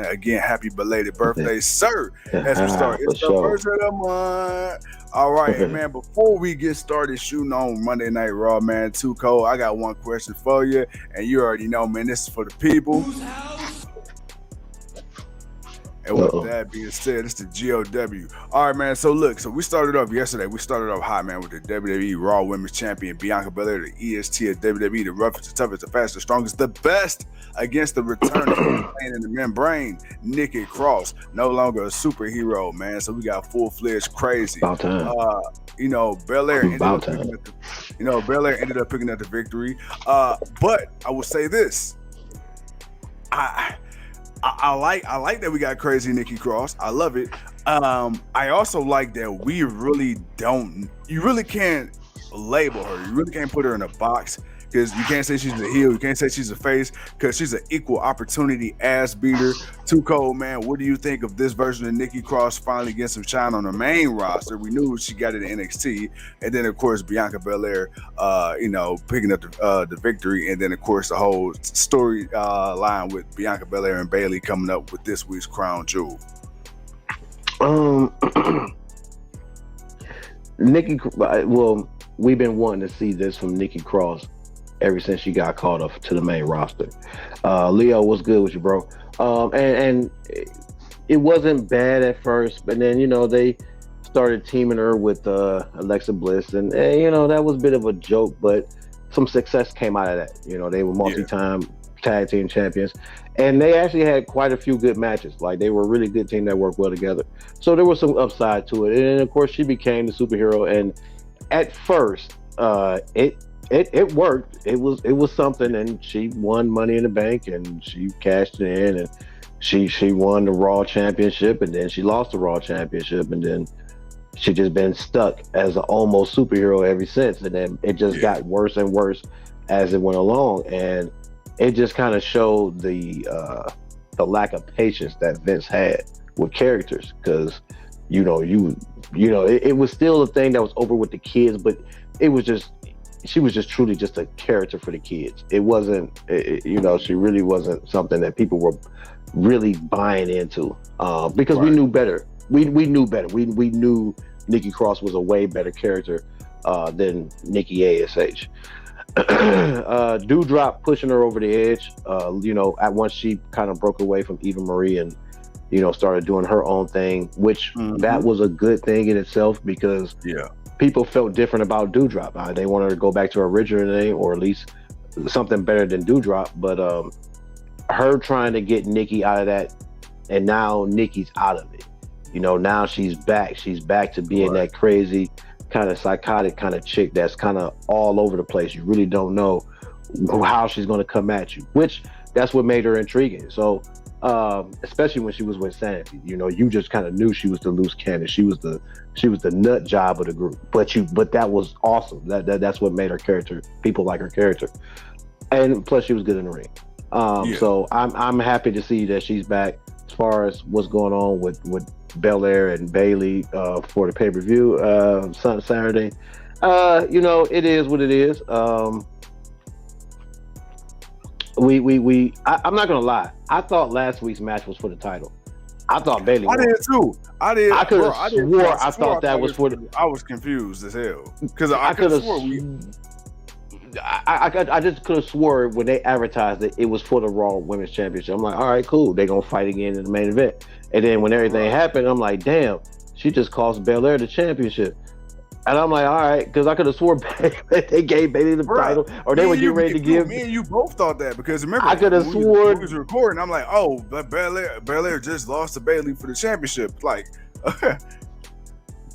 Again, happy belated birthday, sir. As we start, it's the first of the month. All right, and man, before we get started shooting on Monday Night Raw, man, too cold. I got one question for you, and you already know, man, this is for the people. And with that being said, it's the GOW. All right, man. So look, we started off yesterday. We started off hot, man, with the WWE Raw Women's Champion Bianca Belair, the EST of WWE, the roughest, the toughest, the fastest, the strongest, the best, against the returning playing in the membrane, Nikki Cross, no longer a superhero, man. So we got full-fledged crazy. About time. Belair ended up picking up the victory. But I will say this. I like that we got crazy Nikki Cross. I love it. I also like that we really don't. You really can't label her. You really can't put her in a box because you can't say she's a heel. You can't say she's a face because she's an equal opportunity ass beater. Too cold, man. What do you think of this version of Nikki Cross finally getting some shine on the main roster? We knew she got it in NXT, and then of course Bianca Belair, picking up the victory, and then of course the whole story line with Bianca Belair and Bayley coming up with this week's crown jewel. Nikki, well, we've been wanting to see this from Nikki Cross ever since she got called up to the main roster. Leo, what's good with you, bro? And it wasn't bad at first, but then, they started teaming her with Alexa Bliss, and that was a bit of a joke, but some success came out of that. They were multi-time tag team champions, and they actually had quite a few good matches. Like, they were a really good team that worked well together. So there was some upside to it. And of course, she became the superhero, and at first, it worked. It was something, and she won Money in the Bank, and she cashed it in, and she won the Raw Championship, and then she lost the Raw Championship, and then she just been stuck as an almost superhero ever since. And then it just got worse and worse as it went along, and it just kind of showed the lack of patience that Vince had with characters, because it was still a thing that was over with the kids, but it was just. She was just truly just a character for the kids. It wasn't, she really wasn't something that people were really buying into because we knew better. We knew better. We knew Nikki Cross was a way better character than Nikki ASH. Dewdrop pushing her over the edge. At once she kind of broke away from Eva Marie and, started doing her own thing, which that was a good thing in itself because people felt different about Dewdrop. They wanted to go back to her original name, or at least something better than Dewdrop. But her trying to get Nikki out of that, and now Nikki's out of it. Now she's back. She's back to being that crazy, kind of psychotic kind of chick that's kind of all over the place. You really don't know how she's going to come at you, which that's what made her intriguing. So especially when she was with Sanity, you just kind of knew she was the loose cannon. She was the nut job of the group. But that was awesome. That's what made her character. People like her character, and plus she was good in the ring. So I'm happy to see that she's back. As far as what's going on with Belair and Bayley for the pay-per-view Saturday, it is what it is. I'm not gonna lie. I thought last week's match was for the title. I thought Bayley won. I did too. I did. I could have swore I thought that was for the. I was confused as hell because I could have swore I just could have swore when they advertised it was for the Raw Women's Championship. I'm like, all right, cool. They're gonna fight again in the main event. And then when everything happened, I'm like, damn, she just cost Belair the championship. And I'm like, all right, because I could have swore they gave Bayley the title, or they were getting ready to give. Me and you both thought that because remember, I could have sworn we was recording. I'm like, oh, but Belair just lost to Bayley for the championship. Like,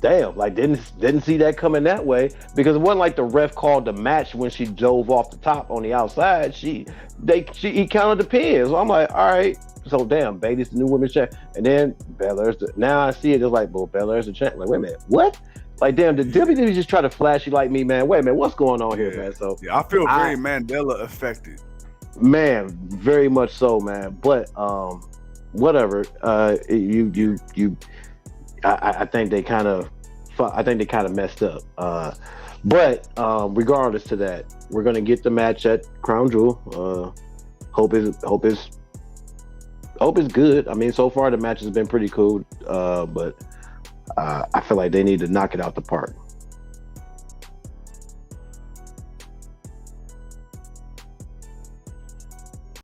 damn, like didn't see that coming that way, because it wasn't like the ref called the match when she dove off the top on the outside. He counted the pins. So I'm like, all right, so damn, Bayley's the new women's champ, and then Belair's now I see it. It's like, well, Belair's the champ. Like, wait a minute, what? Like, damn, did WWE just try to flash you like me, man? Wait a minute, what's going on here, man? So I feel very Mandela affected. Man, very much so, man. But whatever. I think they kind of messed up. But regardless to that, we're gonna get the match at Crown Jewel. Hope is hope it's good. I mean, so far the match has been pretty cool, but I feel like they need to knock it out the park.